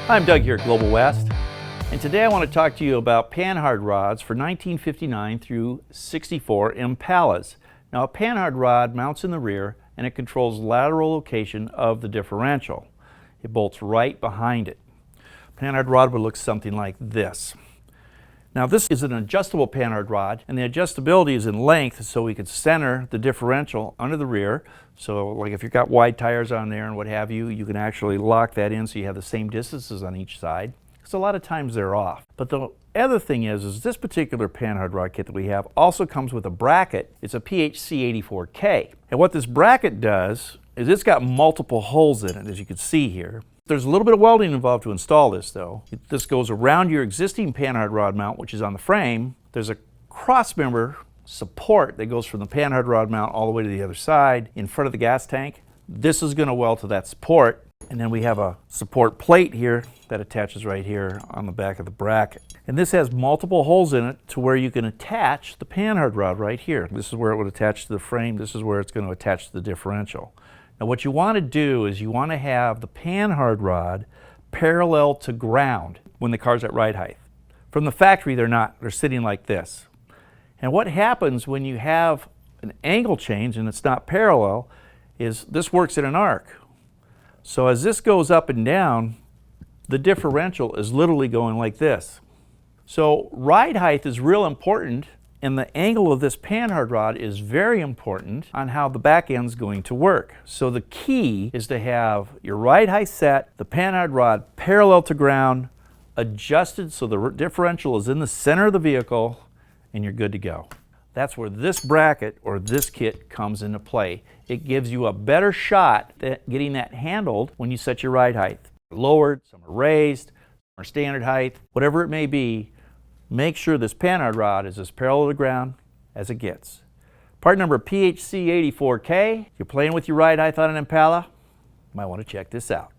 I'm Doug here at Global West, and today I want to talk to you about Panhard rods for 1959 through 64 Impalas. Now, a Panhard rod mounts in the rear and it controls lateral location of the differential. It bolts right behind it. Panhard rod would look something like this. Now, this is an adjustable Panhard rod, and the adjustability is in length, so we could center the differential under the rear. So like if you've got wide tires on there and what have you, you can actually lock that in so you have the same distances on each side, because a lot of times they're off. But the other thing is this particular Panhard rod kit that we have also comes with a bracket. It's a PHC84K. And what this bracket does is it's got multiple holes in it, as you can see here. There's a little bit of welding involved to install this, though. This goes around your existing Panhard rod mount, which is on the frame. There's a crossmember support that goes from the Panhard rod mount all the way to the other side in front of the gas tank. This is going to weld to that support. And then we have a support plate here that attaches right here on the back of the bracket. And this has multiple holes in it to where you can attach the Panhard rod right here. This is where it would attach to the frame. This is where it's going to attach to the differential. Now, what you want to do is you want to have the Panhard rod parallel to ground when the car's at ride height. From the factory, they're not. They're sitting like this. And what happens when you have an angle change and it's not parallel is this works in an arc. So as this goes up and down, the differential is literally going like this. So ride height is real important, and the angle of this Panhard rod is very important on how the back end's going to work. So the key is to have your ride height set, the Panhard rod parallel to ground, adjusted so the differential is in the center of the vehicle, and you're good to go. That's where this bracket or this kit comes into play. It gives you a better shot at getting that handled when you set your ride height. Lowered, some are raised, some are standard height, whatever it may be. Make sure this Panhard rod is as parallel to ground as it gets. Part number PHC84K. If you're playing with your ride height on an Impala, you might want to check this out.